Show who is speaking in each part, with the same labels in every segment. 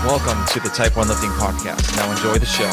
Speaker 1: Welcome to the Type 1 Lifting Podcast. Now enjoy the show.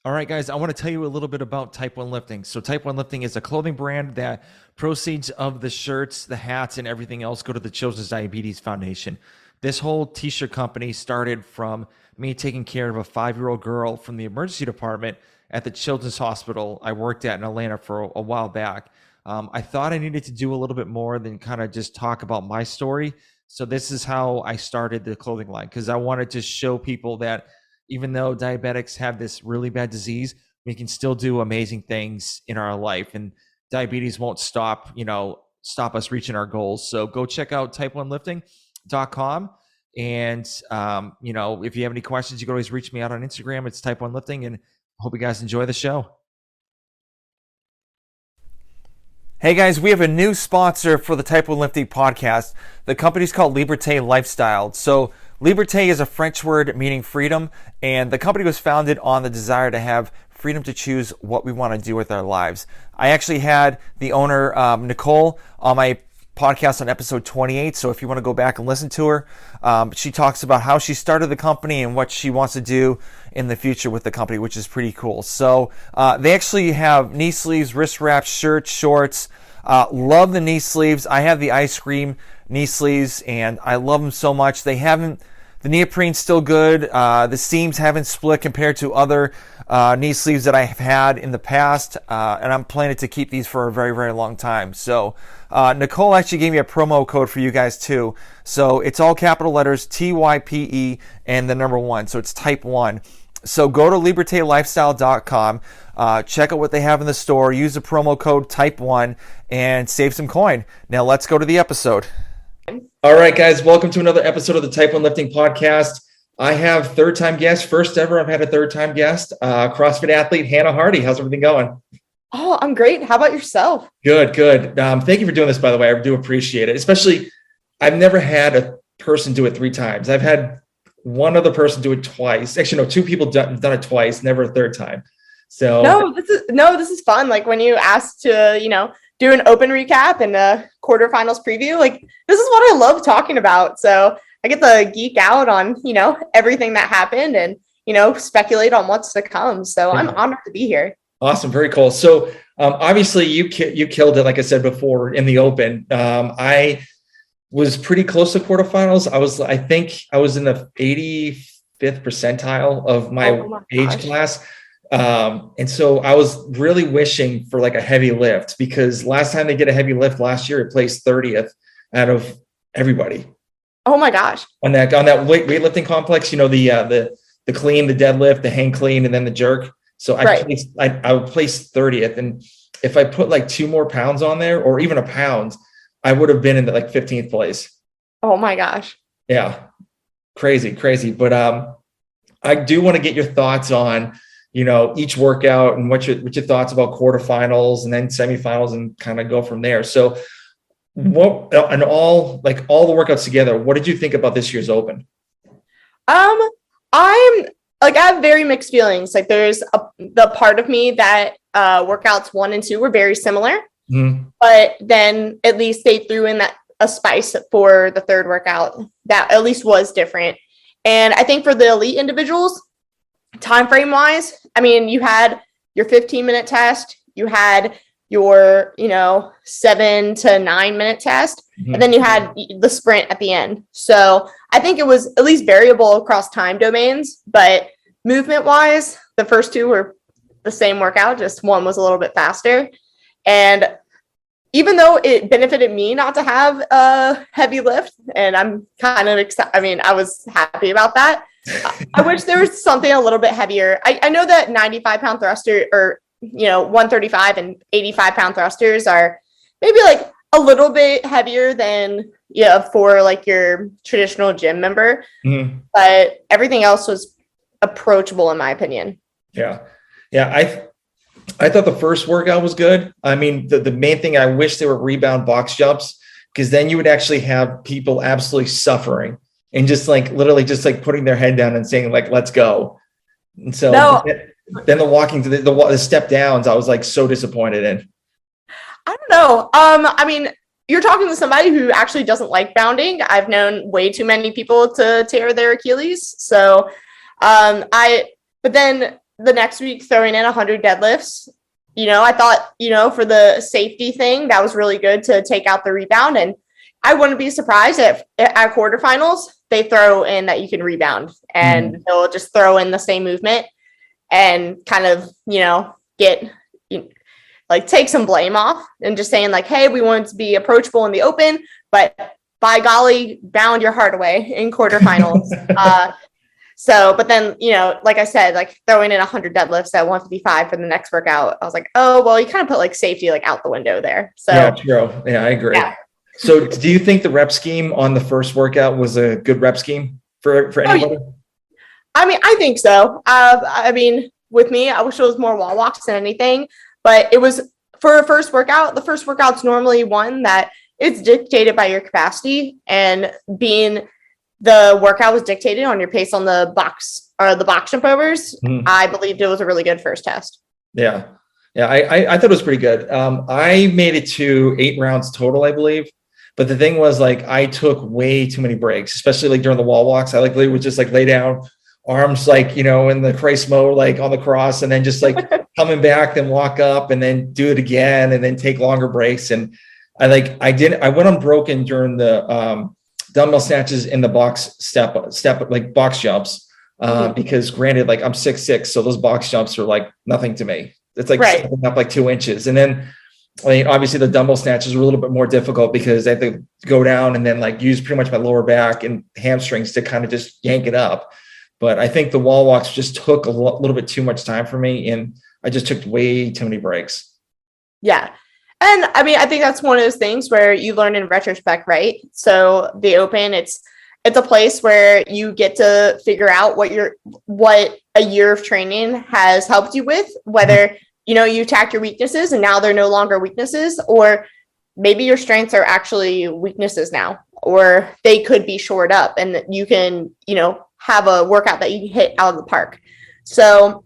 Speaker 1: All right, guys, I want to tell you a little bit about Type 1 Lifting. So Type 1 Lifting is a clothing brand that proceeds of the shirts, the hats, and everything else go to the Children's Diabetes Foundation. This whole t-shirt company started from me taking care of a 5-year-old girl from the emergency department at the Children's Hospital I worked at in Atlanta for a while back. I thought I needed to do a little bit more than kind of just talk about my story. So this is how I started the clothing line, because I wanted to show people that even though diabetics have this really bad disease, we can still do amazing things in our life, and diabetes won't stop us reaching our goals. So go check out type1lifting.com. And, if you have any questions, you can always reach me out on Instagram. It's Type 1 Lifting, and hope you guys enjoy the show. Hey guys, we have a new sponsor for the Type 1 Lifting podcast. The company's called Liberté Lifestyle. So Liberté is a French word meaning freedom, and the company was founded on the desire to have freedom to choose what we want to do with our lives. I actually had the owner, Nicole, on my podcast on episode 28, so if you want to go back and listen to her, she talks about how she started the company and what she wants to do in the future with the company, which is pretty cool. So they actually have knee sleeves, wrist wraps, shirts, shorts. Love the knee sleeves. I have the ice cream knee sleeves, and I love them so much. The neoprene's still good. The seams haven't split compared to other knee sleeves that I have had in the past, and I'm planning to keep these for a very, very long time. So Nicole actually gave me a promo code for you guys too. So it's all capital letters, TYPE, and the number 1. So it's Type 1. So go to libertelifestyle.com, check out what they have in the store, use the promo code Type 1, and save some coin. Now let's go to the episode. All right, guys, welcome to another episode of the Type 1 Lifting Podcast. I have third-time guest, first ever I've had a third-time guest, CrossFit athlete Hannah Hardy. How's everything going?
Speaker 2: Oh, I'm great. How about yourself?
Speaker 1: Good. Thank you for doing this, by the way. I do appreciate it. Especially, I've never had a person do it 3 times. I've had one other person do it twice. Actually, no, 2 people done it twice, never a third time. So
Speaker 2: this is fun. Like when you asked to, do an open recap and a quarterfinals preview, like this is what I love talking about. So I get to geek out on, everything that happened and, speculate on what's to come. So I'm honored to be here.
Speaker 1: Awesome. Very cool. So obviously you killed it. Like I said before in the open, I was pretty close to quarterfinals. I think I was in the 85th percentile of my age class. And so I was really wishing for like a heavy lift, because last time they did a heavy lift last year, it placed 30th out of everybody.
Speaker 2: Oh my gosh.
Speaker 1: On that weightlifting complex, the clean, the deadlift, the hang clean, and then the jerk. So I would place 30th. And if I put like 2 more pounds on there, or even a pound, I would have been in the 15th place.
Speaker 2: Oh my gosh.
Speaker 1: Yeah. Crazy. But I do want to get your thoughts on, each workout and what your thoughts about quarterfinals and then semifinals, and kind of go from there. So all the workouts together, what did you think about this year's open?
Speaker 2: I have very mixed feelings. Like there's the part of me that workouts 1 and 2 were very similar, but then at least they threw in a spice for the third workout that at least was different. And I think for the elite individuals, time frame wise, you had your 15-minute test, you had your 7 to 9 minute test, and then you had the sprint at the end. So I think it was at least variable across time domains, but movement wise, the first 2 were the same workout, just one was a little bit faster. And even though it benefited me not to have a heavy lift, and I'm kind of excited, I was happy about that. I wish there was something a little bit heavier. I know that 95-pound thruster, or 135 and 85-pound thrusters are maybe like a little bit heavier than for like your traditional gym member, but everything else was approachable in my opinion.
Speaker 1: Yeah. I thought the first workout was good. The main thing, I wish there were rebound box jumps, because then you would actually have people absolutely suffering
Speaker 3: and just like literally just like putting their head down and saying like, let's go. And so
Speaker 2: No.
Speaker 3: then the walking to the step downs, I was like so disappointed in.
Speaker 2: I don't know. I mean, you're talking to somebody who actually doesn't like bounding. I've known way too many people to tear their Achilles. So, but then the next week throwing in 100 deadlifts, I thought, for the safety thing, that was really good to take out the rebound. And I wouldn't be surprised if at quarterfinals, they throw in that you can rebound and they'll just throw in the same movement and kind of, get, like take some blame off and just saying like, hey, we want to be approachable in the open, but by golly, bound your heart away in quarterfinals. But then, like I said, like throwing in 100 deadlifts at 155 for the next workout, I was like, oh, well, you kind of put like safety like out the window there. So
Speaker 3: yeah, true. Yeah, I agree. Yeah. So do you think the rep scheme on the first workout was a good rep scheme for anybody?
Speaker 2: I mean, I think so. I mean, with me, I wish it was more wall walks than anything, but it was for a first workout. The first workout's normally one that it's dictated by your capacity, and being the workout was dictated on your pace on the box or the box jump overs. I believed it was a really good first test.
Speaker 3: Yeah. Yeah. I thought it was pretty good. I made it to 8 rounds total, I believe. But the thing was like, I took way too many breaks, especially like during the wall walks. I like would just like lay down, arms like, in the Christ mode, like on the cross, and then just like coming back, then walk up and then do it again and then take longer breaks. And I went unbroken during the dumbbell snatches in the box step like box jumps. Because granted, like I'm 6'6", so those box jumps are like nothing to me. It's like stepping up like 2 inches. And then I mean, obviously the dumbbell snatches are a little bit more difficult because I have to go down and then like use pretty much my lower back and hamstrings to kind of just yank it up. But I think the wall walks just took a little bit too much time for me, and I just took way too many breaks.
Speaker 2: Yeah. And I mean, I think that's one of those things where you learn in retrospect, right? So the open, it's a place where you get to figure out what a year of training has helped you with, whether you attack your weaknesses and now they're no longer weaknesses, or maybe your strengths are actually weaknesses now, or they could be shored up and you can, have a workout that you can hit out of the park. So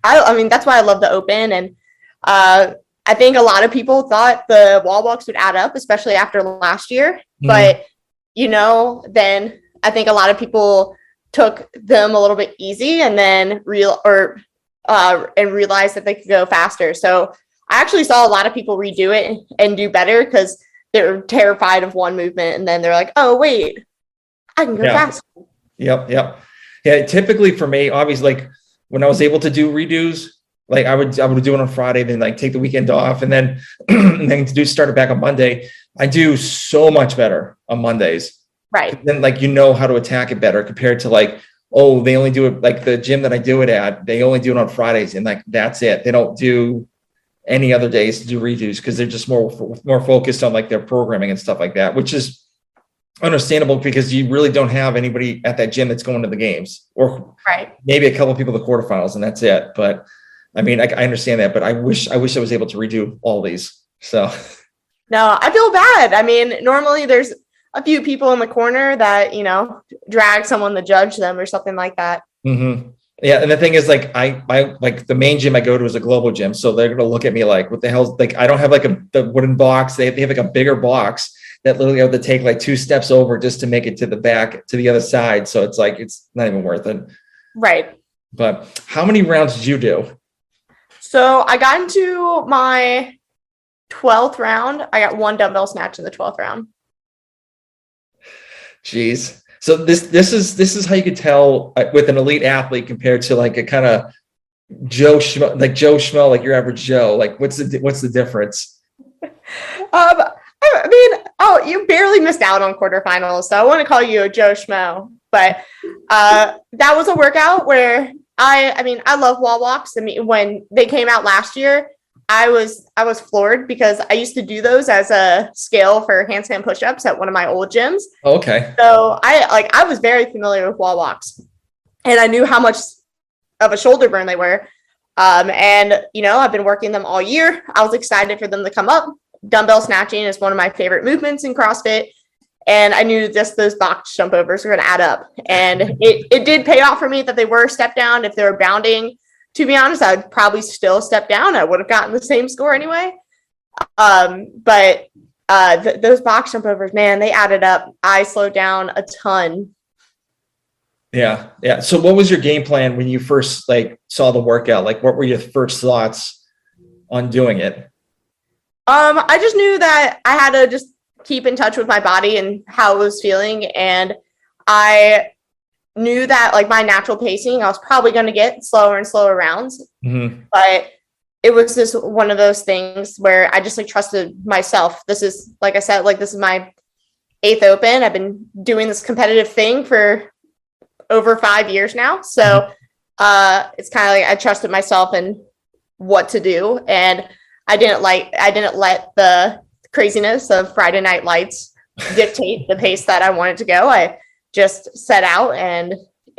Speaker 2: I mean, that's why I love the open. And I think a lot of people thought the wall walks would add up, especially after last year. But, then I think a lot of people took them a little bit easy and then realized that they could go faster. So I actually saw a lot of people redo it and do better because they were terrified of one movement. And then they're like, oh, wait, I can go faster.
Speaker 3: Yep. Yeah. Typically for me, obviously, like when I was able to do redos, like I would do it on Friday, then like take the weekend off, and then start it back on Monday. I do so much better on Mondays.
Speaker 2: Right.
Speaker 3: Then like how to attack it better compared to like, oh, they only do it like the gym that I do it at, they only do it on Fridays, and like that's it. They don't do any other days to do redos because they're just more focused on like their programming and stuff like that, which is understandable because you really don't have anybody at that gym that's going to the games, or maybe a couple of people to the quarterfinals, and that's it. But I mean, I understand that, but I wish I was able to redo all these. So
Speaker 2: no, I feel bad. I mean, normally there's a few people in the corner that, drag someone to judge them or something like that.
Speaker 3: Yeah. And the thing is, like, I like the main gym I go to is a global gym. So they're going to look at me like, what the hell? Like, I don't have like the wooden box. They have like a bigger box that literally have to take like 2 steps over just to make it to the back, to the other side. So it's like, it's not even worth it.
Speaker 2: Right.
Speaker 3: But how many rounds did you do?
Speaker 2: So I got into my 12th round. I got 1 dumbbell snatch in the 12th round.
Speaker 3: Jeez. So this is how you could tell with an elite athlete compared to like a kind of Joe Schmo, like your average Joe. Like what's the difference?
Speaker 2: I mean, you barely missed out on quarterfinals, so I want to call you a Joe Schmo. But that was a workout where I love wall walks. I mean, when they came out last year, I was floored because I used to do those as a scale for handstand push-ups at one of my old gyms.
Speaker 3: Oh, okay.
Speaker 2: So I was very familiar with wall walks, and I knew how much of a shoulder burn they were. And I've been working them all year. I was excited for them to come up. Dumbbell snatching is one of my favorite movements in CrossFit. And I knew just those box jump overs were going to add up. And it did pay off for me that they were step down. If they were bounding, to be honest, I'd probably still step down. I would have gotten the same score anyway. But those box jump overs, man, they added up. I slowed down a ton.
Speaker 3: Yeah. Yeah. So what was your game plan when you first saw the workout? Like, what were your first thoughts on doing it?
Speaker 2: I just knew that I had to just keep in touch with my body and how it was feeling. And I knew that like my natural pacing, I was probably going to get slower and slower rounds. Mm-hmm. But it was just one of those things where I just like trusted myself. This is, like I said, like this is my 8th open. I've been doing this competitive thing for over 5 years now. So it's kind of like I trusted myself and what to do. And I didn't let the craziness of Friday Night Lights dictate the pace that I wanted to go. I just set out, and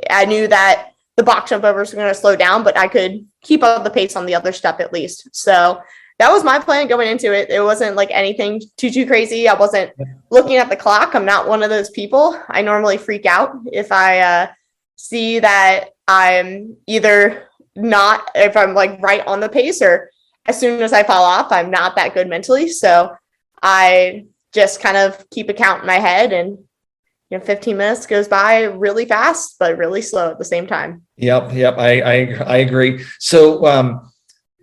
Speaker 2: I knew that the box jump overs were going to slow down, but I could keep up the pace on the other step at least. So that was my plan going into it. It wasn't like anything too crazy. I wasn't looking at the clock. I'm not one of those people. I normally freak out if I see that I'm either not, if I'm like right on the pace, or as soon as I fall off, I'm not that good mentally. So I just kind of keep a count in my head, and 15 minutes goes by really fast, but really slow at the same time.
Speaker 3: Yep. I agree. So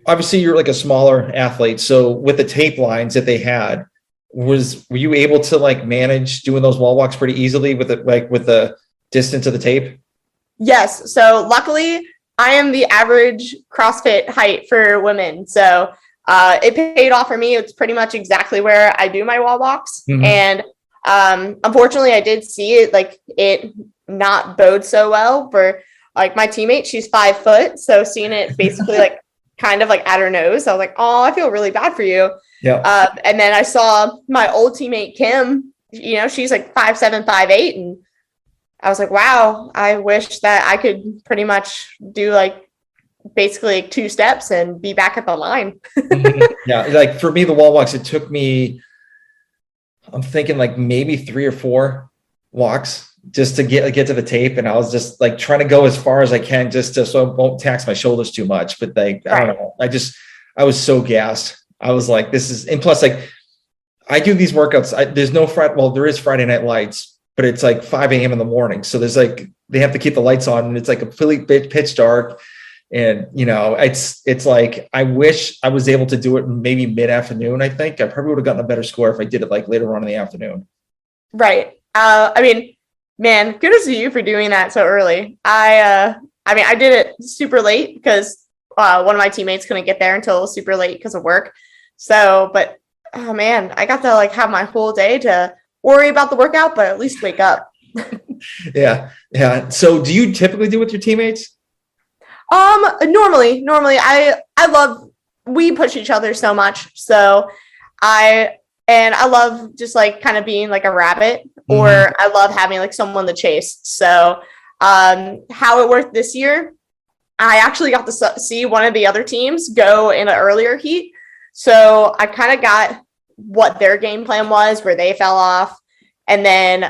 Speaker 3: obviously you're like a smaller athlete. So with the tape lines that they had, were you able to like manage doing those wall walks pretty easily with it, like with the distance of the tape?
Speaker 2: Yes. So luckily I am the average CrossFit height for women. So it paid off for me. It's pretty much exactly where I do my wall walks. Mm-hmm. And unfortunately I did see it not bode so well for like my teammate. She's 5 foot. So seeing it basically like kind of like at her nose, I was like, oh, I feel really bad for you. Yeah. And then I saw my old teammate, Kim, she's like 5'7", 5'8", and I was like, wow, I wish that I could pretty much do like basically 2 steps and be back at the line.
Speaker 3: Yeah. Like for me, the wall walks, it took me, I'm thinking like maybe 3 or 4 walks just to get to the tape. And I was just like trying to go as far as I can just so it won't tax my shoulders too much. But like, I don't know. I was so gassed. I was like, and plus like I do these workouts. There's no there is Friday Night Lights, but it's like 5 a.m. in the morning. So there's like, they have to keep the lights on, and it's like completely pitch dark. And, it's like, I wish I was able to do it maybe mid-afternoon. I think I probably would have gotten a better score if I did it like later on in the afternoon.
Speaker 2: Right. I mean, man, kudos to you for doing that so early. I did it super late because one of my teammates couldn't get there until super late because of work. So, but oh man, I got to like have my whole day to worry about the workout, but at least wake up.
Speaker 3: Yeah. So do you typically do with your teammates?
Speaker 2: Normally we push each other so much. So I love just like kind of being like a rabbit, or I love having like someone to chase. So, how it worked this year, I actually got to see one of the other teams go in an earlier heat. So I kind of got what their game plan was, where they fell off. And then,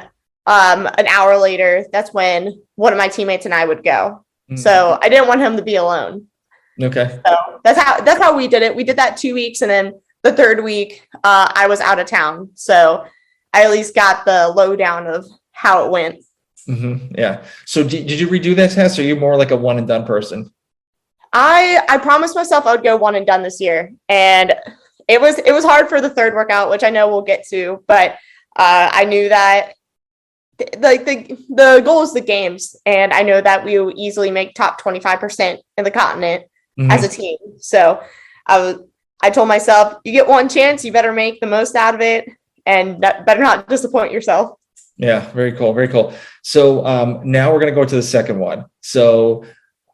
Speaker 2: an hour later, that's when one of my teammates and I would go. So I didn't want him to be alone. Okay. So that's how we did it. We did that 2 weeks, and then the 3rd week I was out of town. So I at least got the lowdown of how it went.
Speaker 3: Mm-hmm. Yeah. So did you redo that test, or are you more like a one and done person?
Speaker 2: I promised myself I would go one and done this year, and it was hard for the 3rd workout, which I know we'll get to, but I knew that like the goal is the games, and I know that we will easily make top 25% in the continent as a team. So I told myself, you get one chance, you better make the most out of it, and better not disappoint yourself.
Speaker 3: Yeah, very cool, very cool. So now we're going to go to the second one. So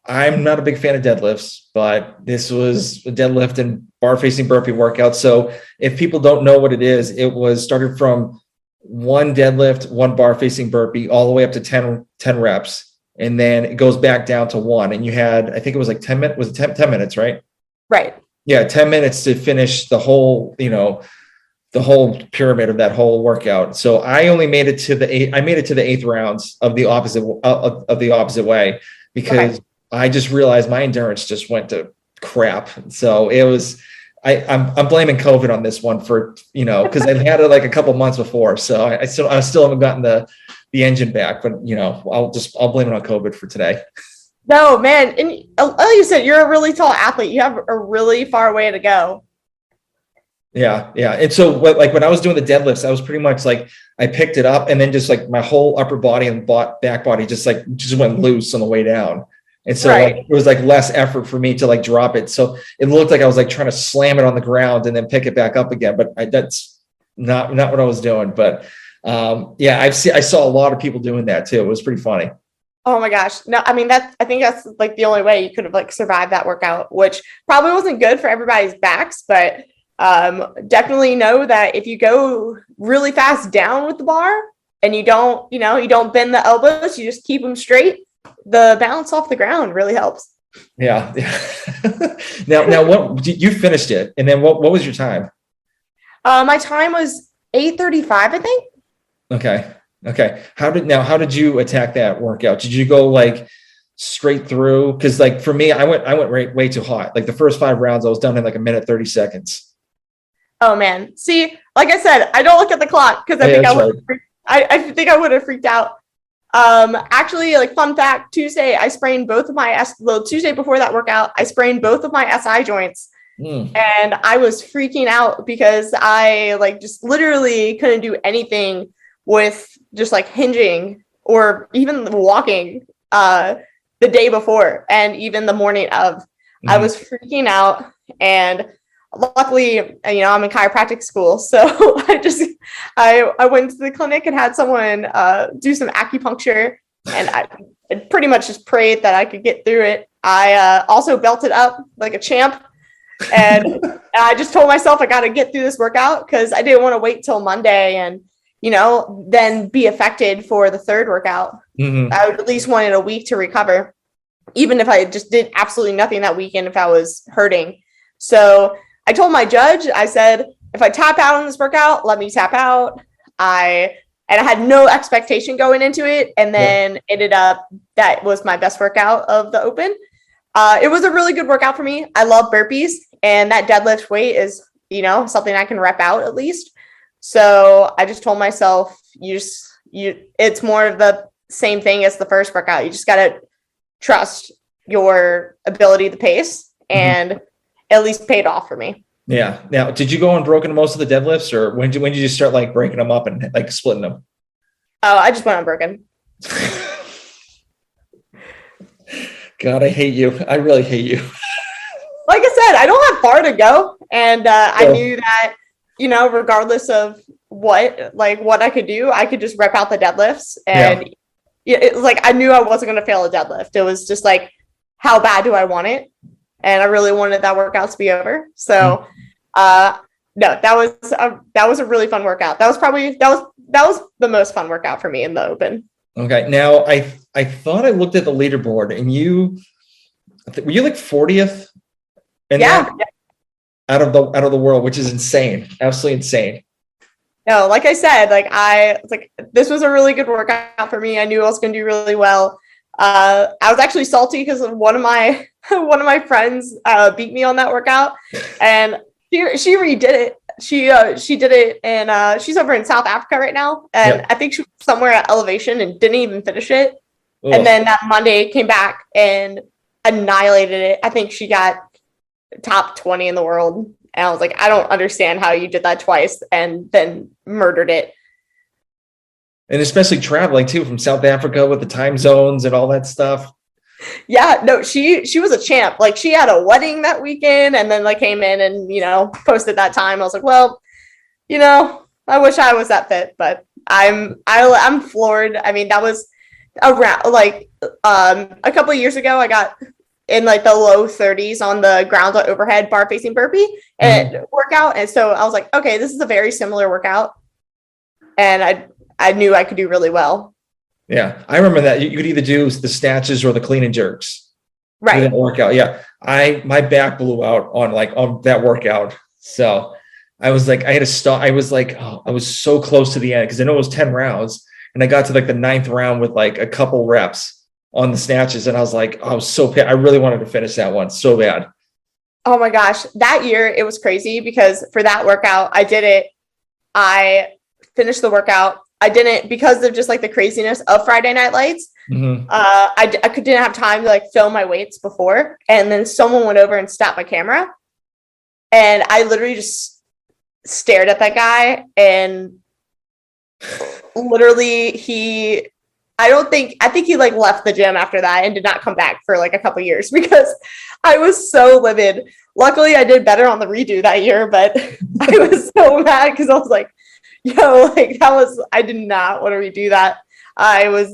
Speaker 3: I'm not a big fan of deadlifts, but this was a deadlift and bar facing burpee workout. So if people don't know what it is, it was started from 1 deadlift, 1 bar facing burpee, all the way up to 10 reps. And then it goes back down to 1. And you had, I think it was like 10 minutes, was it 10 minutes, right?
Speaker 2: Right.
Speaker 3: Yeah. 10 minutes to finish the whole, the the whole pyramid of that whole workout. So I only made it to the eighth rounds of the opposite way, because I just realized my endurance just went to crap. So it was, I'm blaming COVID on this one for, because I've had it like a couple months before. So I still haven't gotten the engine back, but I'll blame it on COVID for today.
Speaker 2: No, man. And like you said, you're a really tall athlete. You have a really far way to go.
Speaker 3: Yeah. And so like when I was doing the deadlifts, I was pretty much like, I picked it up and then just like my whole upper body and back body just went loose on the way down. And so like, it was like less effort for me to like drop it. So it looked like I was like trying to slam it on the ground and then pick it back up again. But that's not what I was doing. But I saw a lot of people doing that too. It was pretty funny.
Speaker 2: Oh my gosh. No, I mean, I think that's like the only way you could have like survived that workout, which probably wasn't good for everybody's backs, but definitely know that if you go really fast down with the bar and you don't bend the elbows, you just keep them straight, the balance off the ground really helps.
Speaker 3: Yeah. Now what you finished it, and then what was your time?
Speaker 2: My time was 8:35, I think.
Speaker 3: Okay. How did you attack that workout? Did you go like straight through? Because like for me, I went way too hot. Like the first 5 rounds, I was done in like a minute 30 seconds.
Speaker 2: Oh man. See, like I said, I don't look at the clock because I think I would have freaked out. Actually, like fun fact, Tuesday I sprained both of my Tuesday before that workout, I sprained both of my SI joints. And I was freaking out because I like just literally couldn't do anything with just like hinging or even walking the day before and even the morning of. I was freaking out, and luckily, I'm in chiropractic school, so I went to the clinic and had someone do some acupuncture, and I pretty much just prayed that I could get through it. I also belted up like a champ, and I just told myself I got to get through this workout because I didn't want to wait till Monday and then be affected for the third workout. I would at least wanted a week to recover, even if I just did absolutely nothing that weekend if I was hurting. So I told my judge, I said, if I tap out on this workout, let me tap out. I had no expectation going into it. And then ended up, that was my best workout of the open. It was a really good workout for me. I love burpees, and that deadlift weight is, something I can rep out at least. So I just told myself, it's more of the same thing as the first workout. You just got to trust your ability to pace, and at least paid off for me.
Speaker 3: Yeah. Now, did you go unbroken most of the deadlifts, or when did you start like breaking them up and like splitting them?
Speaker 2: Oh, I just went unbroken.
Speaker 3: God, I hate you. I really hate you.
Speaker 2: Like I said, I don't have far to go. And I knew that, regardless of what I could do, I could just rep out the deadlifts. And it was like, I knew I wasn't going to fail a deadlift. It was just like, how bad do I want it? And I really wanted that workout to be over. So, no, that was a really fun workout. That was the most fun workout for me in the open.
Speaker 3: Okay. Now I thought I looked at the leaderboard, and were you like 40th? Out of the world, which is insane. Absolutely insane.
Speaker 2: No, like I said, this was a really good workout for me. I knew I was going to do really well. I was actually salty because one of my friends beat me on that workout, and she redid it. She did it, and she's over in South Africa right now, and I think she was somewhere at elevation and didn't even finish it. Ugh. And then that Monday came back and annihilated it. I think she got top 20 in the world, and I was like, I don't understand how you did that twice and then murdered it.
Speaker 3: And especially traveling too from South Africa with the time zones and all that stuff.
Speaker 2: Yeah, no, she was a champ. Like, she had a wedding that weekend and then like came in and, posted that time. I was like, well, I wish I was that fit, but I'm floored. I mean, that was around a couple of years ago, I got in like the low 30s on the ground overhead bar facing burpee and workout. And so I was like, okay, this is a very similar workout. And I knew I could do really well.
Speaker 3: Yeah. I remember that you could either do the snatches or the clean and jerks.
Speaker 2: Right.
Speaker 3: Workout. Yeah. My back blew out on that workout. So I was like, I had to stop. I was like, oh, I was so close to the end because I know it was 10 rounds. And I got to like the 9th round with like a couple reps on the snatches. And I was like, oh, I was so pissed. I really wanted to finish that one so bad.
Speaker 2: Oh my gosh. That year it was crazy because for that workout, I did it. I finished the workout. I didn't because of just like the craziness of Friday Night Lights.
Speaker 3: Mm-hmm.
Speaker 2: Didn't have time to like film my weights before. And then someone went over and stopped my camera. And I literally just stared at that guy and literally I think he like left the gym after that and did not come back for like a couple years because I was so livid. Luckily I did better on the redo that year, but I was so mad because I was like, yo, like I did not want to redo that. I was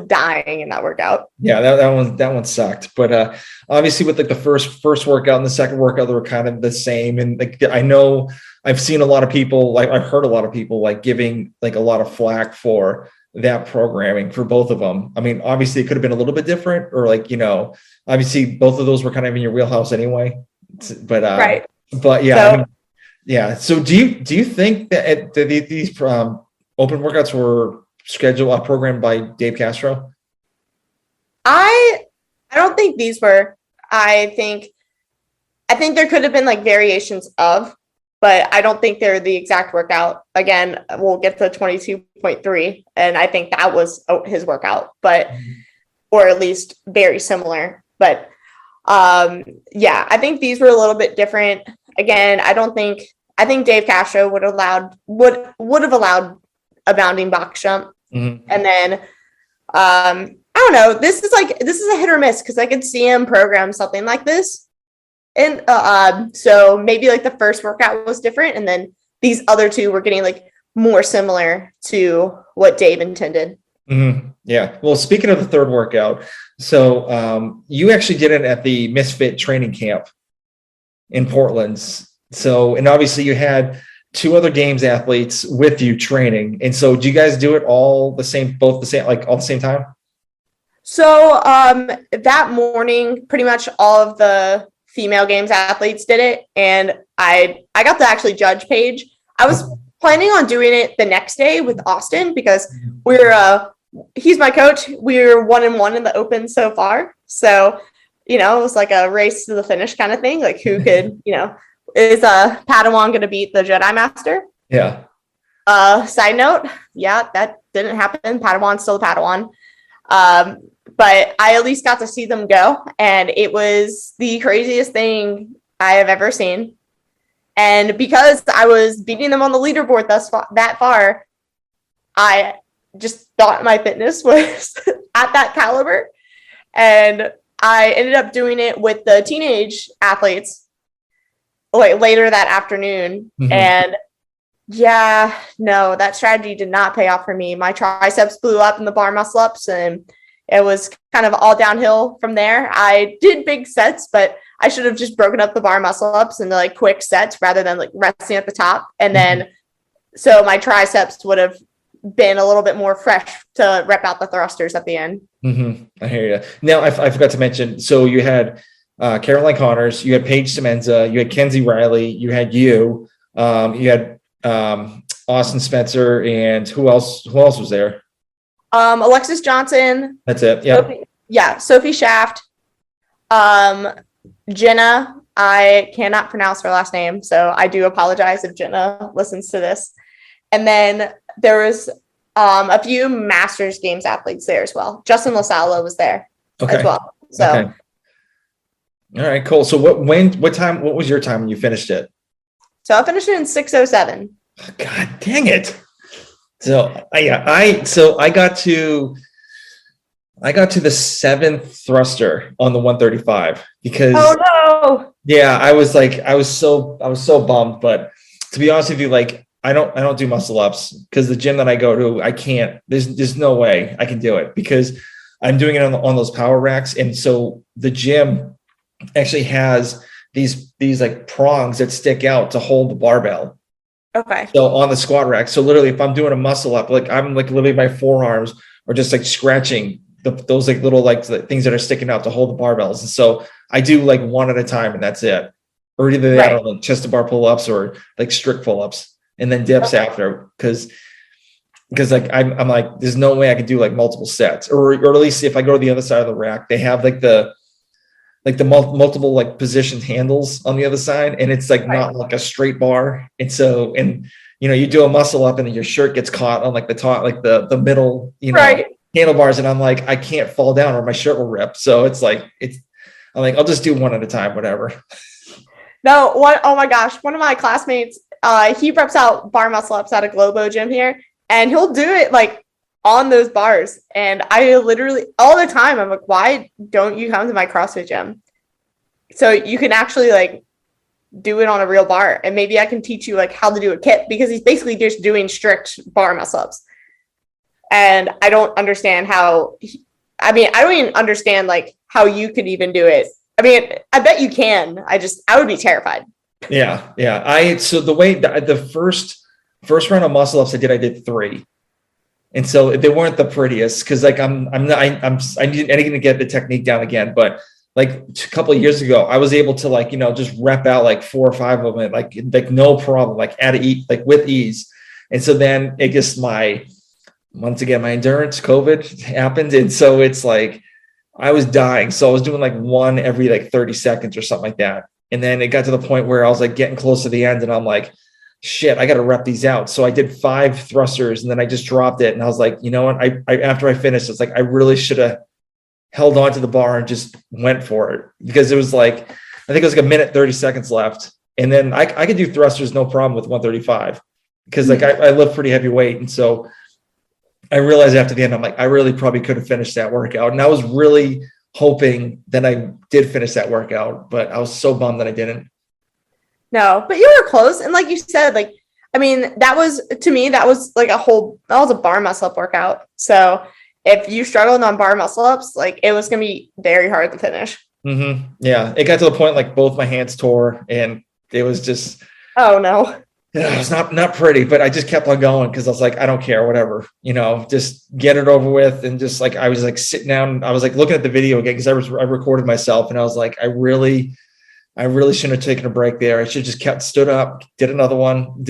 Speaker 2: dying in that workout.
Speaker 3: Yeah, that one sucked. But obviously with like the first workout and the second workout, they were kind of the same. And like I know I've seen a lot of people, like I've heard a lot of people like giving like a lot of flack for that programming for both of them. I mean, obviously it could have been a little bit different, or like, obviously both of those were kind of in your wheelhouse anyway. But
Speaker 2: right.
Speaker 3: But yeah, so, I mean, yeah. So do you think that these open workouts were scheduled programmed by Dave Castro?
Speaker 2: I don't think these were. I think there could have been like variations of, but I don't think they're the exact workout. Again, we'll get to 22.3, and I think that was his workout, but or at least very similar. But yeah, I think these were a little bit different. Again, I think Dave Castro would have allowed a bounding box jump. Mm-hmm. And then I don't know. This is a hit or miss because I could see him program something like this. And so maybe like the first workout was different, and then these other two were getting like more similar to what Dave intended.
Speaker 3: Mm-hmm. Yeah. Well, speaking of the third workout, so you actually did it at the Misfit training camp in Portland. So, and obviously you had 2 other games athletes with you training. And so do you guys do it all the same, all the same time?
Speaker 2: So that morning, pretty much all of the female games athletes did it. And I got to actually judge Paige. I was planning on doing it the next day with Austin because he's my coach. We're 1-1 in the open so far. So, it was like a race to the finish kind of thing. Like who could, is a Padawan going to beat the Jedi Master?
Speaker 3: Yeah.
Speaker 2: Side note, yeah, that didn't happen. Padawan's still a Padawan. But I at least got to see them go, and it was the craziest thing I have ever seen. And because I was beating them on the leaderboard that far, I just thought my fitness was at that caliber. And I ended up doing it with the teenage athletes like later that afternoon. Mm-hmm. And yeah, no, that strategy did not pay off for me. My triceps blew up in the bar muscle ups, and it was kind of all downhill from there. I did big sets, but I should have just broken up the bar muscle ups into like quick sets rather than like resting at the top. And then, so my triceps would have been a little bit more fresh to rep out the thrusters at the end.
Speaker 3: Mm-hmm. I hear you. Now, I forgot to mention, so you had Caroline Connors, you had Paige Semenza, you had Kenzie Riley, you had you had Austin Spencer, and who else was there?
Speaker 2: Alexis Johnson.
Speaker 3: That's it. Yeah.
Speaker 2: Sophie Shaft. Jenna. I cannot pronounce her last name, so I do apologize if Jenna listens to this. And then there was a few Masters Games athletes there as well. Justin LaSala was there as well. So,
Speaker 3: okay. All right, cool. So what was your time when you finished it?
Speaker 2: So I finished it in 6:07.
Speaker 3: God dang it. So I got to the 7th thruster on the 135 because I was so bummed. But to be honest with you, like I don't do muscle ups because the gym that I go to, I can't. There's no way I can do it because I'm doing it on those power racks, and so the gym actually has these like prongs that stick out to hold the barbell.
Speaker 2: Okay.
Speaker 3: So on the squat rack. So literally if I'm doing a muscle up, like I'm like literally my forearms are just like scratching those like little like things that are sticking out to hold the barbells. And so I do like one at a time and that's it. or either that or like chest to bar pull-ups or like strict pull-ups and then dips after. Because like I'm like, there's no way I could do like multiple sets, or at least if I go to the other side of the rack, they have like the multiple like positioned handles on the other side, and it's like not like a straight bar. And so, and you do a muscle up and then your shirt gets caught on like the top, like the middle, handlebars, and I'm like, I can't fall down or my shirt will rip. So I'm like, I'll just do one at a time, whatever.
Speaker 2: No, oh my gosh, one of my classmates, he reps out bar muscle ups at a Globo gym here, and he'll do it like on those bars. And I literally all the time, I'm like, why don't you come to my CrossFit gym so you can actually like do it on a real bar, and maybe I can teach you like how to do a kip, because he's basically just doing strict bar muscle ups. And I don't understand I don't even understand like how you could even do it. I mean, I bet you can. I would be terrified.
Speaker 3: Yeah. So the way the first round of muscle ups I did 3. And so they weren't the prettiest, because like I need to get the technique down again. But like a couple of years ago, I was able to like, just rep out like 4 or 5 of them, like no problem, like with ease. And so then it just once again, my endurance, COVID happened. And so it's like, I was dying. So I was doing like one every like 30 seconds or something like that. And then it got to the point where I was like getting close to the end, and I'm like, shit, I got to rep these out. So I did 5 thrusters, and then I just dropped it. And I was like, you know what? I after I finished, it's like, I really should have held on to the bar and just went for it, because it was like, I think it was like a minute, 30 seconds left. And then I could do thrusters, no problem with 135, because like I lift pretty heavy weight. And so I realized after the end, I'm like, I really probably could have finished that workout. And I was really hoping that I did finish that workout, but I was so bummed that I didn't.
Speaker 2: No, but you were close. And like you said, like, I mean, that was like that was a bar muscle up workout. So if you struggled on bar muscle ups, like it was going to be very hard to finish.
Speaker 3: Mm-hmm. Yeah. It got to the point, like both my hands tore, and it was just,
Speaker 2: oh no.
Speaker 3: Yeah, it was not pretty, but I just kept on going, because I was like, I don't care, whatever, just get it over with. And just like, I was like sitting down, I was like looking at the video again, because I recorded myself, and I was like, I really shouldn't have taken a break there. I should have just stood up, did another one,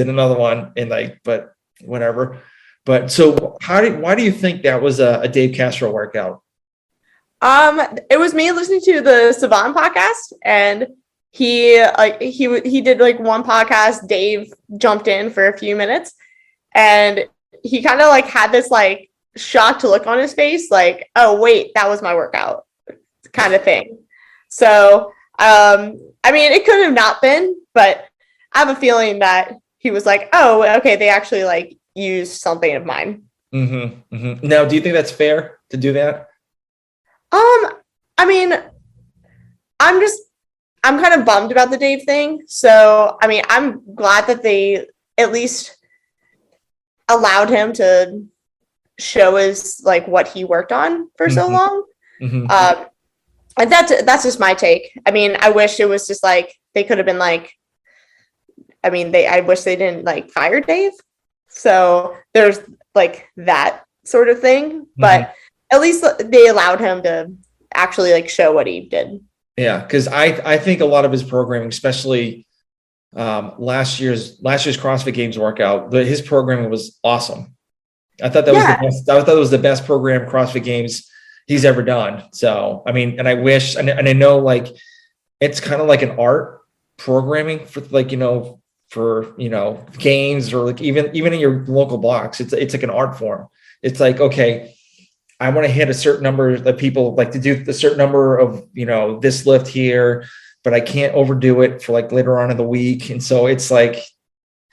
Speaker 3: and like, but whatever. But so why do you think that was a Dave Castro workout?
Speaker 2: It was me listening to the Savan podcast, and he did like one podcast. Dave jumped in for a few minutes, and he kind of like had this like shocked look on his face, like, oh wait, that was my workout kind of thing. So I mean, it could have not been, but I have a feeling that he was like, oh, okay, they actually like used something of mine.
Speaker 3: Mm-hmm, mm-hmm. Now, do you think that's fair to do that?
Speaker 2: I mean, I'm kind of bummed about the Dave thing. So, I mean, I'm glad that they at least allowed him to show his like what he worked on for so long. Mm-hmm. And that's just my take. I mean, I wish it was just like they could have been like, I wish they didn't like fire Dave. So there's like that sort of thing, but at least they allowed him to actually like show what he did.
Speaker 3: Yeah, because I think a lot of his programming, especially last year's CrossFit Games workout, his programming was awesome. I thought that was the best. I thought it was the best program CrossFit Games he's ever done. So I mean, and I wish, and I know like it's kind of like an art programming for like games, or like even in your local box, it's like an art form. It's like, okay, I want to hit a certain number of people, like to do a certain number of, this lift here, but I can't overdo it for like later on in the week. And so it's like,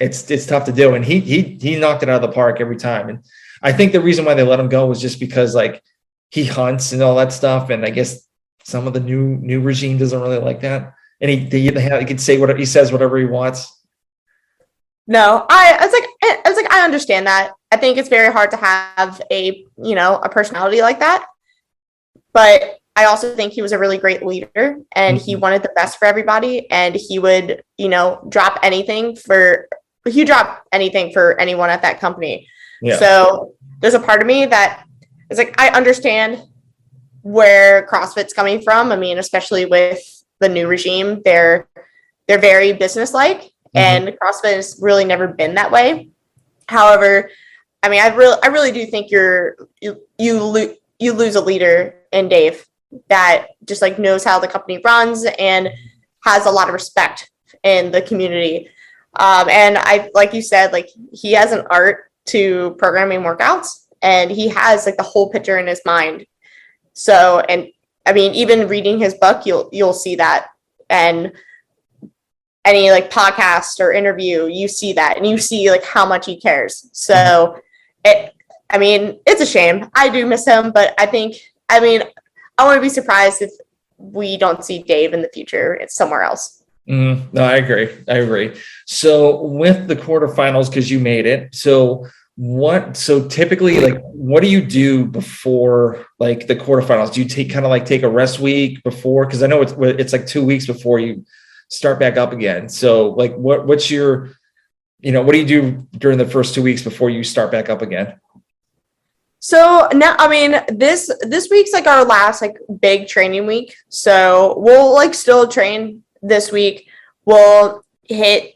Speaker 3: it's tough to do. And he knocked it out of the park every time. And I think the reason why they let him go was just because like he hunts and all that stuff. And I guess some of the new regime doesn't really like that. And he can say whatever he says, whatever he wants.
Speaker 2: No, I was like, I understand that. I think it's very hard to have a personality like that. But I also think he was a really great leader, and he wanted the best for everybody. And he would, drop anything for anyone at that company. Yeah. So there's a part of me that is like, I understand where CrossFit's coming from. I mean, especially with the new regime, they're they're very business-like, and CrossFit has really never been that way. However, I mean, I really do think you lose a leader in Dave that just like knows how the company runs and has a lot of respect in the community. And I, like you said, like he has an art to programming workouts, and he has like the whole picture in his mind. So, and I mean, even reading his book, you'll see that, and any like podcast or interview, you see that, and you see like how much he cares. So I mean, it's a shame. I do miss him, but I wouldn't be surprised if we don't see Dave in the future. It's somewhere else.
Speaker 3: No, I agree. So with the quarterfinals, because you made it, so typically, like, what do you do before like the quarterfinals? Do you take a rest week before? Because I know it's like 2 weeks before you start back up again. So like, what's your, what do you do during the first 2 weeks before you start back up again?
Speaker 2: So now, I mean, this week's like our last like big training week. So we'll like still train this week. We'll hit,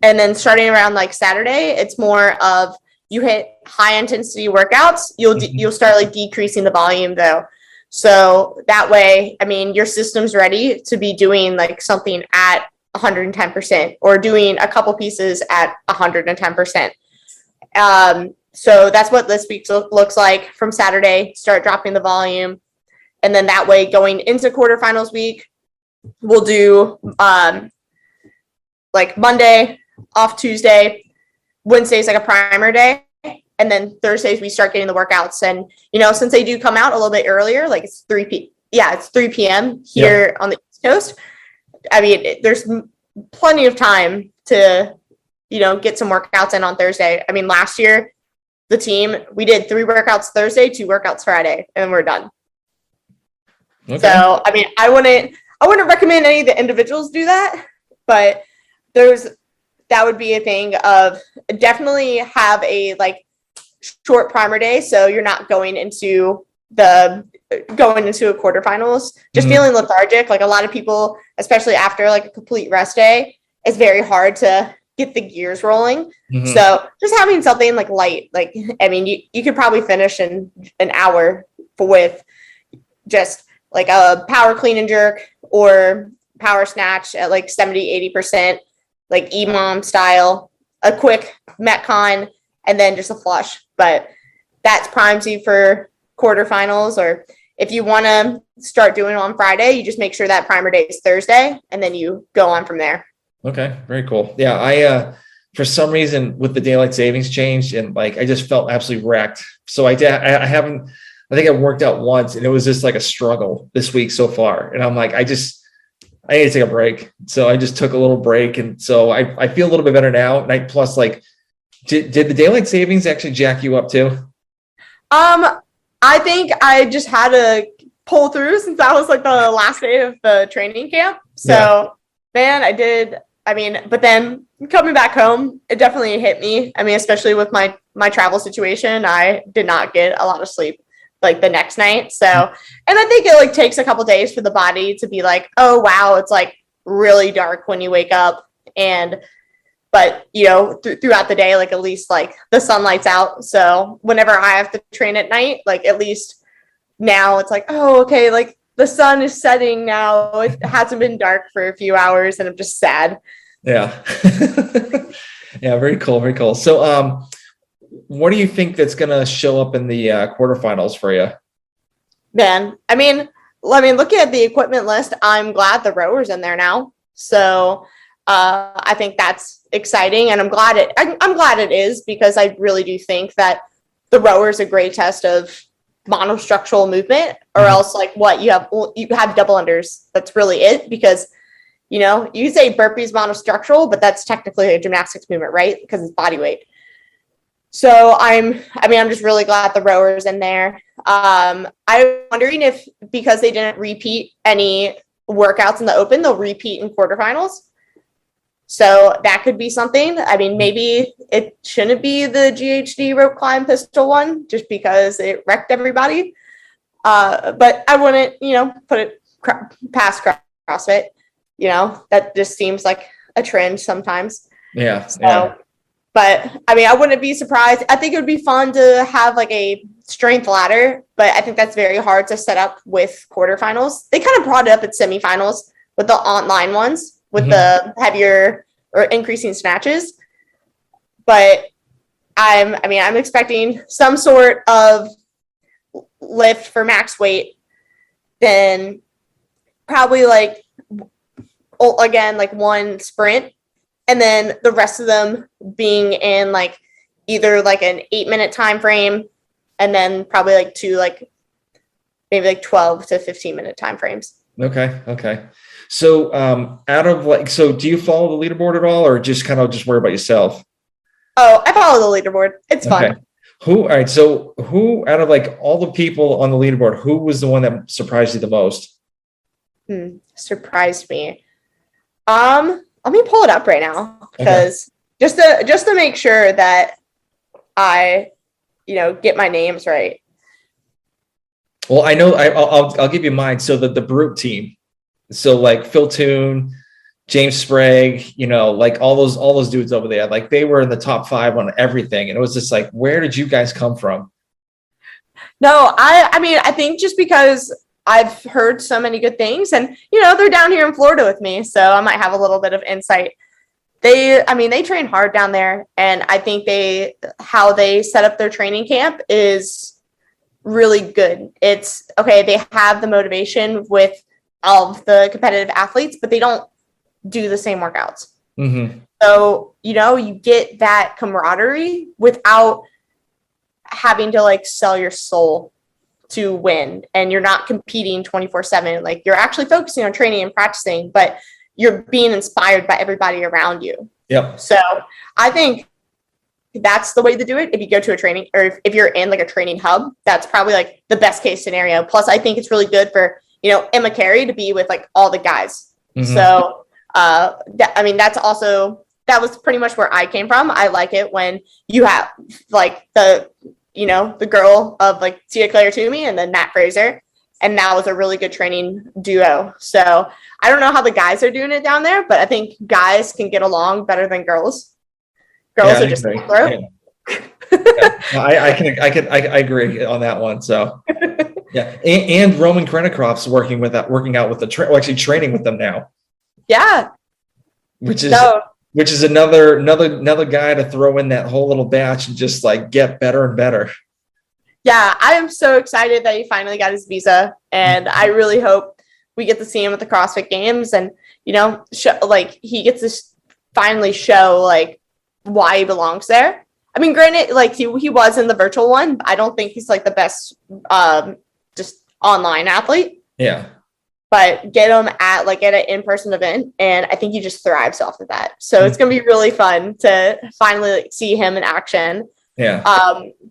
Speaker 2: and then starting around like Saturday, it's more of you hit high intensity workouts. You'll start like decreasing the volume though. So that way, I mean, your system's ready to be doing like something at 110% or doing a couple pieces at 110%. So that's what this week looks like. From Saturday, start dropping the volume. And then that way, going into quarterfinals week, we'll do like Monday off, Tuesday, Wednesday's like a primer day. And then Thursdays we start getting the workouts. And, since they do come out a little bit earlier, like it's 3 p.m. here on the East Coast. I mean, there's plenty of time to, get some workouts in on Thursday. I mean, last year, the team, we did 3 workouts Thursday, 2 workouts Friday, and we're done. Okay. So, I mean, I wouldn't recommend any of the individuals do that, but that would be a thing of definitely have a like short primer day. So you're not going into a quarterfinals, just feeling lethargic. Like a lot of people, especially after like a complete rest day, it's very hard to get the gears rolling. So just having something like light, like, I mean, you could probably finish in an hour with just like a power clean and jerk or power snatch at like 70-80%, like EMOM style, a quick Metcon, and then just a flush. But that's primes you for quarterfinals. Or if you want to start doing it on Friday, you just make sure that primer day is Thursday, and then you go on from there. Okay,
Speaker 3: very cool. Yeah, I for some reason with the daylight savings change, and like I just felt absolutely wrecked. So I think I've worked out once, and it was just like a struggle this week so far. And I'm like, I need to take a break. So I just took a little break, and so I feel a little bit better now. And plus, like, did the daylight savings actually jack you up too?
Speaker 2: I think I just had to pull through since that was like the last day of the training camp. So man, I did. I mean, but then coming back home, it definitely hit me. I mean, especially with my travel situation, I did not get a lot of sleep like the next night. So, and I think it like takes a couple days for the body to be like, oh wow, it's like really dark when you wake up. But throughout the day, like at least like the sunlight's out. So whenever I have to train at night, like at least now it's like, oh, okay, like the sun is setting now. It hasn't been dark for a few hours, and I'm just sad.
Speaker 3: Yeah. Yeah. Very cool. Very cool. So, what do you think that's going to show up in the quarterfinals for you?
Speaker 2: Man, I mean, looking at the equipment list, I'm glad the rower's in there now. So I think that's exciting, and I'm glad it is, because I really do think that the rower is a great test of monostructural movement, or else like what you have double unders. That's really it, because you say burpees monostructural, but that's technically a gymnastics movement, right? Because it's body weight. So I'm just really glad the rower's in there. I'm wondering if, because they didn't repeat any workouts in the open, they'll repeat in quarterfinals. So that could be something. I mean, maybe it shouldn't be the GHD rope climb pistol one, just because it wrecked everybody. But I wouldn't, put it past CrossFit. that just seems like a trend sometimes.
Speaker 3: Yeah.
Speaker 2: So,
Speaker 3: Yeah.
Speaker 2: but I mean, I wouldn't be surprised. I think it would be fun to have like a strength ladder, but I think that's very hard to set up with quarterfinals. They kind of brought it up at semifinals with the online ones with the heavier or increasing snatches. But I'm expecting some sort of lift for max weight, then probably like, again, like one sprint, and then the rest of them being in like either like an 8-minute time frame, and then probably like two, like maybe like 12 to 15-minute time frames.
Speaker 3: Okay. So do you follow the leaderboard at all, or just kind of just worry about yourself?
Speaker 2: Oh, I follow the leaderboard. It's fun.
Speaker 3: All right. So who out of like all the people on the leaderboard, who was the one that surprised you the most?
Speaker 2: Surprised me. Let me pull it up right now because just to make sure that I, get my names right.
Speaker 3: Well, I know I'll give you mine. So the Brute team. So like Phil Toon, James Sprague, like all those dudes over there, like they were in the top 5 on everything. And it was just like, where did you guys come from?
Speaker 2: No, I mean, I think just because I've heard so many good things, and, they're down here in Florida with me, so I might have a little bit of insight. They train hard down there, and I think how they set up their training camp is really good. It's okay. They have the motivation with all of the competitive athletes, but they don't do the same workouts. So, you get that camaraderie without having to like sell your soul to win, and you're not competing 24/7. Like you're actually focusing on training and practicing, but you're being inspired by everybody around you.
Speaker 3: Yep.
Speaker 2: So I think that's the way to do it. If you go to a training, or if you're in like a training hub, that's probably like the best case scenario. Plus I think it's really good for, Emma Carey to be with like all the guys. So that was pretty much where I came from. I like it when you have like the girl of like Tia Claire Toomey and then Nat Fraser, and that was a really good training duo. So I don't know how the guys are doing it down there, but I think guys can get along better than girls. Girls are just cutthroat.
Speaker 3: I agree on that one. So yeah, and Roman Krennicroft's working out with actually training with them now.
Speaker 2: Yeah,
Speaker 3: which is another guy to throw in that whole little batch and just like get better and better.
Speaker 2: Yeah, I am so excited that he finally got his visa, and I really hope we get to see him at the CrossFit Games, and he gets to finally show like why he belongs there. I mean, granted, like he was in the virtual one, but I don't think he's like the best just online athlete.
Speaker 3: Yeah.
Speaker 2: But get him at an in-person event, and I think he just thrives off of that. So it's gonna be really fun to finally see him in action.
Speaker 3: Yeah.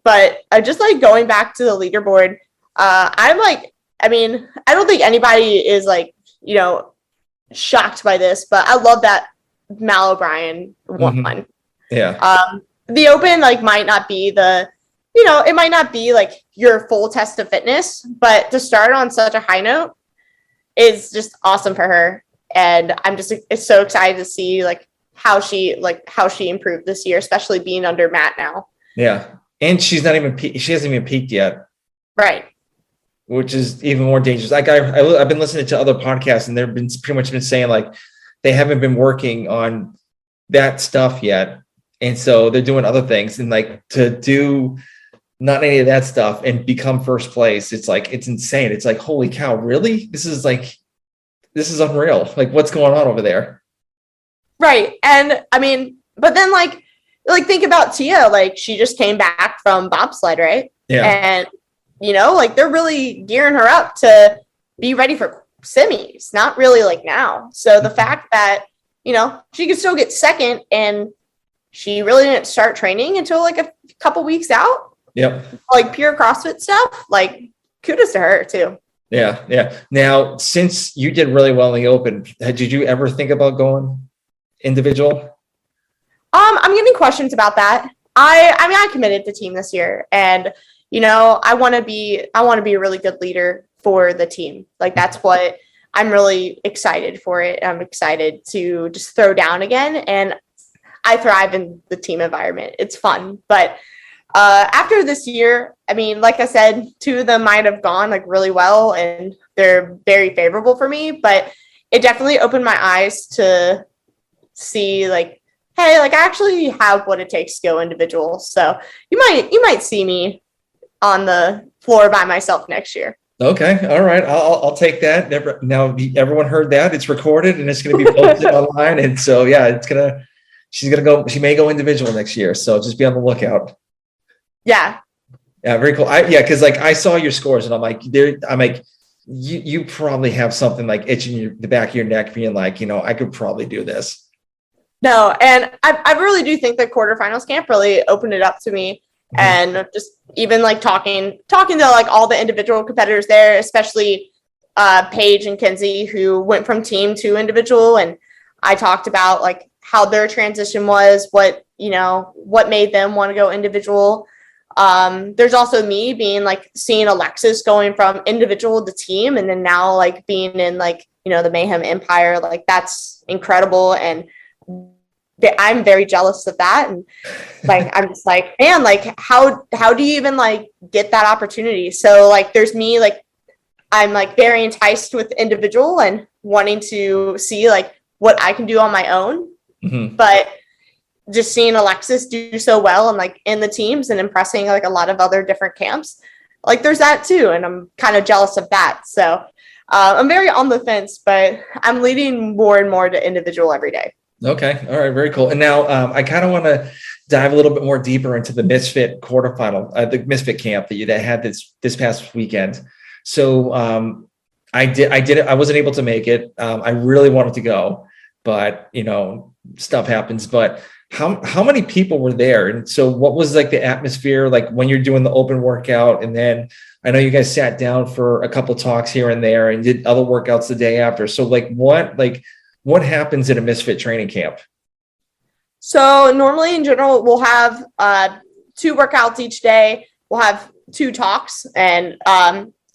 Speaker 2: But just like going back to the leaderboard, I'm like, I mean, I don't think anybody is like, shocked by this, but I love that Mal O'Brien won.
Speaker 3: Yeah.
Speaker 2: The Open might not be it might not be like your full test of fitness, but to start on such a high note is just awesome for her. And I'm just so excited to see how she improved this year, especially being under Matt now.
Speaker 3: Yeah. And she hasn't even peaked yet.
Speaker 2: Right.
Speaker 3: Which is even more dangerous. Like I've been listening to other podcasts, and they've been pretty much been saying like they haven't been working on that stuff yet. And so they're doing other things, and like to do not any of that stuff and become first place. It's like, it's insane. It's like, holy cow, really? This is unreal. Like what's going on over there?
Speaker 2: Right. And I mean, but then like think about Tia, she just came back from bobsled, right?
Speaker 3: Yeah.
Speaker 2: And they're really gearing her up to be ready for semis, not really like now. So the fact that, she could still get second, and she really didn't start training until like a couple weeks out.
Speaker 3: Yep.
Speaker 2: Like pure CrossFit stuff, kudos to her too.
Speaker 3: Yeah. Yeah. Now, since you did really well in the Open, did you ever think about going individual?
Speaker 2: I'm getting questions about that. I committed to team this year, and I want to be a really good leader for the team. Like that's what I'm really excited for it. I'm excited to just throw down again. And I thrive in the team environment. It's fun. But after this year, I mean, like I said, 2 of them might have gone like really well and they're very favorable for me, but it definitely opened my eyes to see like, hey, like I actually have what it takes to go individual. So you might see me on the floor by myself next year.
Speaker 3: Okay. All right. I'll take that. Now everyone heard that. It's recorded and it's going to be posted online. And so, yeah, she may go individual next year. So just be on the lookout.
Speaker 2: Yeah.
Speaker 3: Yeah. Very cool. Cause like I saw your scores and I'm like, you probably have something like itching the back of your neck being like, I could probably do this.
Speaker 2: No. And I really do think the quarterfinals camp really opened it up to me. And just even like talking to like all the individual competitors there, especially Paige and Kenzie, who went from team to individual. And I talked about like how their transition was, what made them want to go individual. There's also me being like seeing Alexis going from individual to team. And then now like being in like, the Mayhem Empire, like that's incredible. And I'm very jealous of that. And like, I'm just like, man, like how do you even like get that opportunity? So like, there's me, like, I'm like very enticed with individual and wanting to see like what I can do on my own, but just seeing Alexis do so well and like in the teams and impressing like a lot of other different camps, like there's that too. And I'm kind of jealous of that. So I'm very on the fence, but I'm leading more and more to individual every day.
Speaker 3: Okay. All right. Very cool. And now I kind of want to dive a little bit more deeper into the Misfit quarterfinal, the Misfit camp that had this past weekend. So I wasn't able to make it. I really wanted to go, but stuff happens. But how many people were there? And so what was like the atmosphere like when you're doing the open workout? And then I know you guys sat down for a couple talks here and there and did other workouts the day after. So what happens at a Misfit training camp?
Speaker 2: So normally in general, we'll have 2 workouts each day. We'll have 2 talks and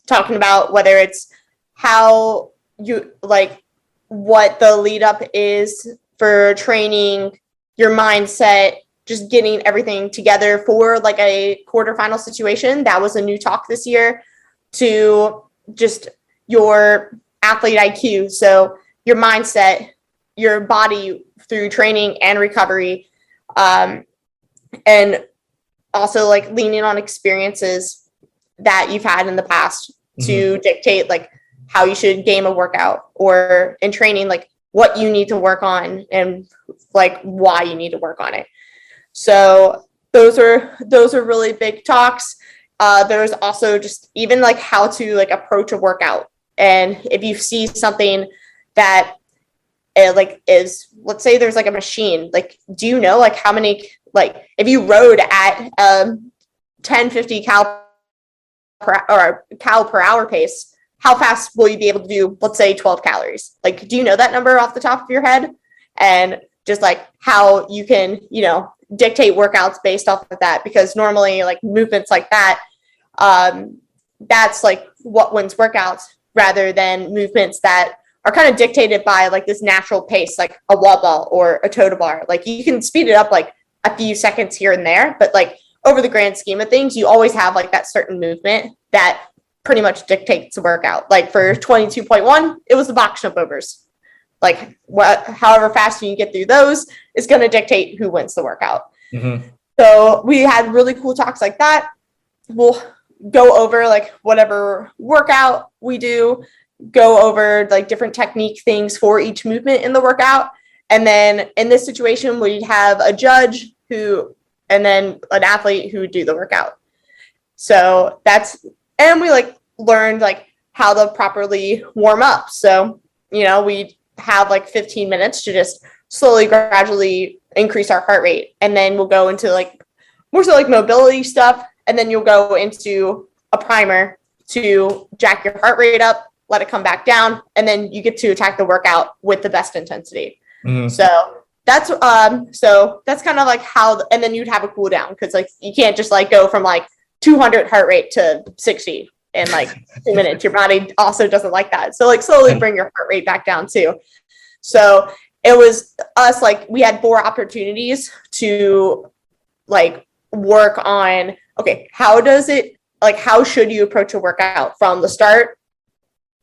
Speaker 2: talking about whether it's how you like what the lead up is for training, your mindset, just getting everything together for like a quarterfinal situation. That was a new talk this year, to just your athlete IQ. So your mindset, your body through training and recovery, and also like leaning on experiences that you've had in the past to dictate like how you should game a workout, or in training, like what you need to work on and like why you need to work on it. So those are really big talks. There's also just even like how to like approach a workout. And if you see something that is, let's say there's like a machine, like, do you know like how many, like if you rode at 1050 cal per hour pace, how fast will you be able to do, let's say 12 calories? Like, do you know that number off the top of your head? And just like how you can, dictate workouts based off of that, because normally like movements like that, that's like what wins workouts, rather than movements that are kind of dictated by like this natural pace, like a wall ball or a toe to bar. Like you can speed it up like a few seconds here and there, but like over the grand scheme of things, you always have like that certain movement that pretty much dictates the workout. Like for 22.1, it was the box jump overs. Like however fast you can get through those is going to dictate who wins the workout. So we had really cool talks like that. We'll go over like whatever workout we do, go over like different technique things for each movement in the workout. And then in this situation, we'd have a judge and then an athlete who would do the workout. So and we like learned like how to properly warm up. So, we have like 15 minutes to just slowly, gradually increase our heart rate. And then we'll go into like more so like mobility stuff. And then you'll go into a primer to jack your heart rate up, let it come back down. And then you get to attack the workout with the best intensity. So that's kind of like how, and then you'd have a cool down. Cause like, you can't just like go from like 200 heart rate to 60. in like 2 minutes. Your body also doesn't like that. So like slowly bring your heart rate back down too. So it was us, like we had 4 opportunities to like work on, okay, how should you approach a workout from the start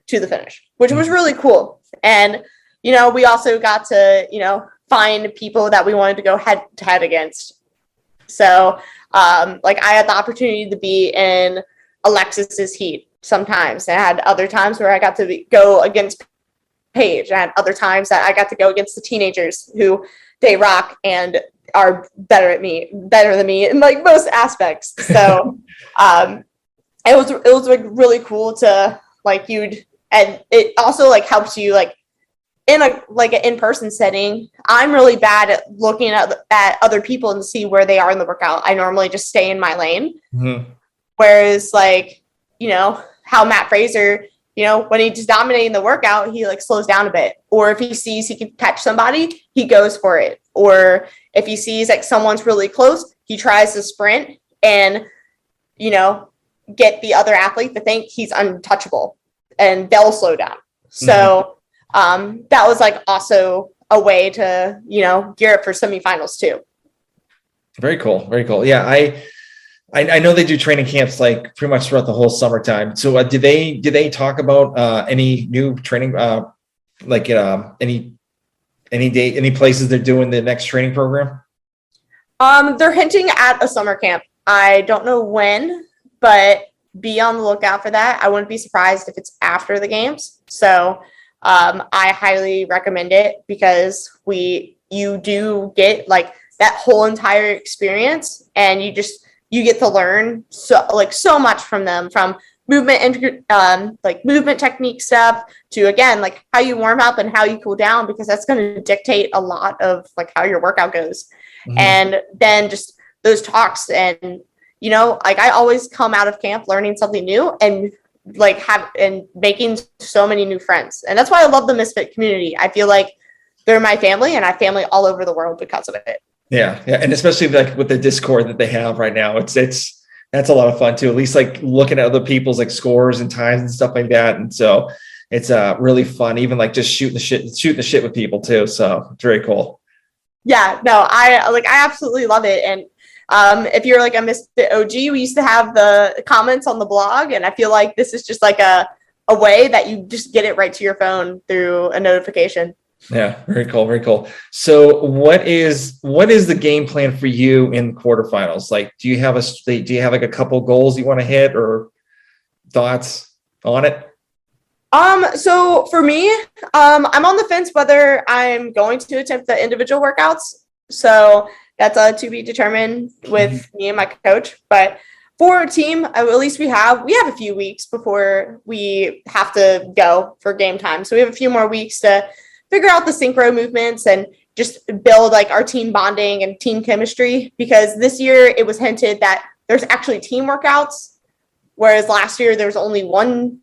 Speaker 2: to the finish, which was really cool. And, you know, we also got to, you know, find people that we wanted to go head to head against. So like I had the opportunity to be in Alexis's heat sometimes. I had other times where I got to go against Paige. I had other times that I got to go against the teenagers who they rock and are better than me in like most aspects. So it was like really cool to like and it also like helps you like in a like an in-person setting. I'm really bad at looking at other people and see where they are in the workout. I normally just stay in my lane. Mm-hmm. Whereas like, you know, how Matt Fraser, you know, when he's dominating the workout, he like slows down a bit. Or if he sees he can catch somebody, he goes for it. Or if he sees like someone's really close, he tries to sprint and, you know, get the other athlete to think he's untouchable and they'll slow down. So that was like also a way to, you know, gear up for semifinals too.
Speaker 3: Very cool. Very cool. Yeah. I know they do training camps like pretty much throughout the whole summertime. So did they talk about any new training, any places they're doing the next training program?
Speaker 2: They're hinting at a summer camp. I don't know when, but be on the lookout for that. I wouldn't be surprised if it's after the games. So I highly recommend it because you do get like that whole entire experience and you get to learn so much from them, from movement and like movement technique stuff to, again, like how you warm up and how you cool down, because that's going to dictate a lot of like how your workout goes. Mm-hmm. And then just those talks and, you know, like I always come out of camp learning something new and like making so many new friends. And that's why I love the Misfit community. I feel like they're my family and I have family all over the world because of it. Yeah. And especially like with the Discord that they have right now, it's that's a lot of fun too. At least like looking at other people's like scores and times and stuff like that. And so it's really fun, even like just shooting the shit with people too. So it's very cool. Yeah, no, I absolutely love it. And if you're like a Misfit OG, we used to have the comments on the blog, and I feel like this is just like a way that you just get it right to your phone through a notification. Yeah, very cool, very cool. So what is the game plan for you in quarterfinals? Like, do you have like a couple goals you want to hit or thoughts on it? So for me, I'm on the fence whether I'm going to attempt the individual workouts. So that's to be determined with me and my coach. But for a team, at least we have a few weeks before we have to go for game time. So we have a few more weeks to figure out the synchro movements and just build like our team bonding and team chemistry, because this year it was hinted that there's actually team workouts, whereas last year there was only one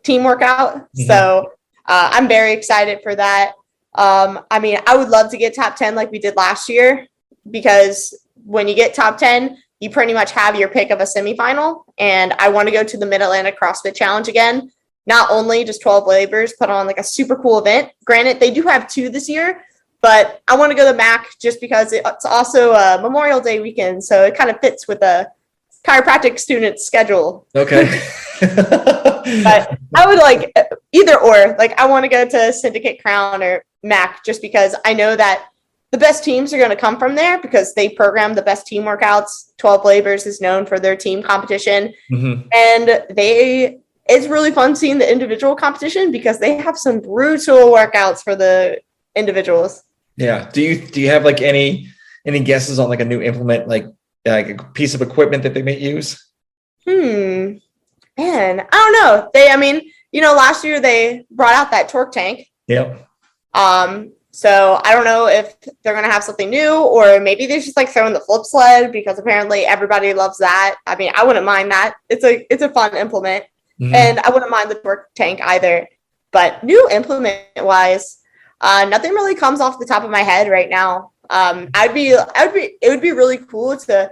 Speaker 2: team workout. Mm-hmm. So I'm very excited for that. I mean, I would love to get top 10 like we did last year, because when you get top 10, you pretty much have your pick of a semifinal. And I want to go to the Mid-Atlantic CrossFit Challenge again. Not only just 12 Labors put on like a super cool event. Granted, they do have 2 this year, but I want to go to MAC just because it's also a Memorial Day weekend. So it kind of fits with a chiropractic student's schedule. Okay. But I would like either or. Like I want to go to Syndicate Crown or MAC just because I know that the best teams are going to come from there because they program the best team workouts. 12 Labors is known for their team competition. Mm-hmm. And it's really fun seeing the individual competition because they have some brutal workouts for the individuals. Yeah. Do you have like any guesses on like a new implement, like a piece of equipment that they may use? Man, I don't know. Last year they brought out that torque tank. Yep. So I don't know if they're going to have something new, or maybe they're just like throwing the flip sled because apparently everybody loves that. I mean, I wouldn't mind that. It's a fun implement. Mm-hmm. And I wouldn't mind the torque tank either. But new implement wise, nothing really comes off the top of my head right now. It would be really cool to,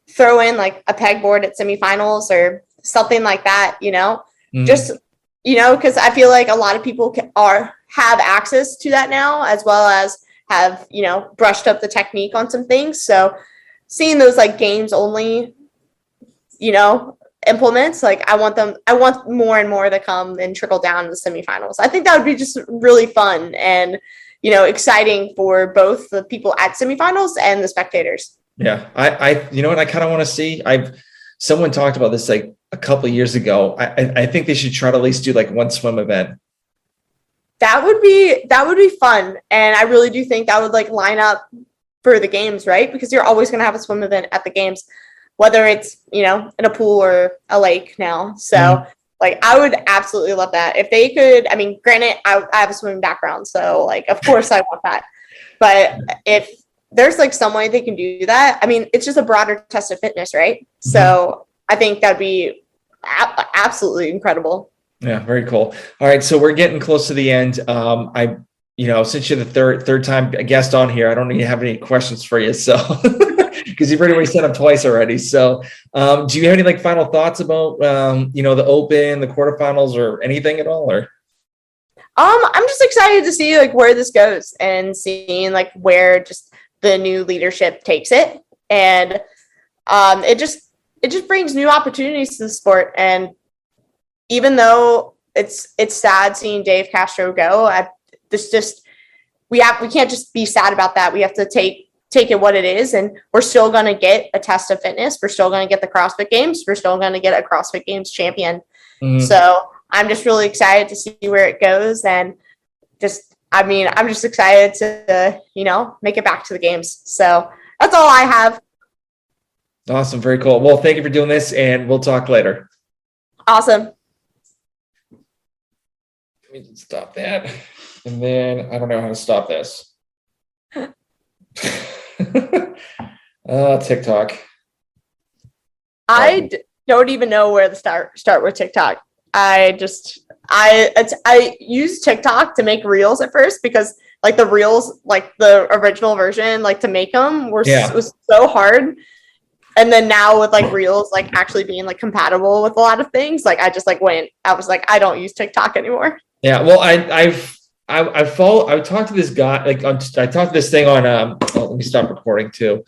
Speaker 2: throw in like a pegboard at semifinals or something like that,
Speaker 3: Mhm.
Speaker 2: just, because I feel like a lot of people have access to that now, as well as have, brushed up the technique on some things. So seeing those like games only, implements, like I want more and more to come and trickle down to the semifinals. I think that would be just really fun and, exciting for both the people at semifinals and the spectators.
Speaker 3: Yeah. You know what I kind of want to see? Someone talked about this like a couple of years ago. I think they should try to at least do like one swim event.
Speaker 2: That would be fun. And I really do think that would like line up for the games, right? Because you're always going to have a swim event at the games, whether it's, in a pool or a lake now. So like, I would absolutely love that. If they could, I mean, granted, I have a swimming background, so like, of course I want that. But if there's like some way they can do that, I mean, it's just a broader test of fitness, right? So I think that'd be absolutely incredible.
Speaker 3: Yeah, very cool. All right, so we're getting close to the end. Since you're the third time guest on here, I don't even have any questions for you. So because you've already set up twice already. So do you have any like final thoughts about the Open, the quarterfinals, or anything at all? Or
Speaker 2: I'm just excited to see like where this goes and seeing like where just the new leadership takes it. And it just brings new opportunities to the sport. And even though it's sad seeing Dave Castro go, we can't just be sad about that. We have to take it what it is, and we're still going to get a test of fitness. We're still going to get the CrossFit Games. We're still going to get a CrossFit Games champion. So I'm just really excited to see where it goes, and I'm just excited to make it back to the games. So that's all I have.
Speaker 3: Awesome, very cool. Well, thank you for doing this, and we'll talk later.
Speaker 2: Awesome.
Speaker 3: Let me stop that. And then I don't know how to stop this. TikTok.
Speaker 2: I don't even know where to start with TikTok. I used TikTok to make reels at first, because like the reels, like the original version, like to make them was so hard. And then now with like reels, like actually being like compatible with a lot of things, like I just like I was like, I don't use TikTok anymore.
Speaker 3: Yeah. Well, I talked to this guy, like I talked to this thing on, let me stop recording too.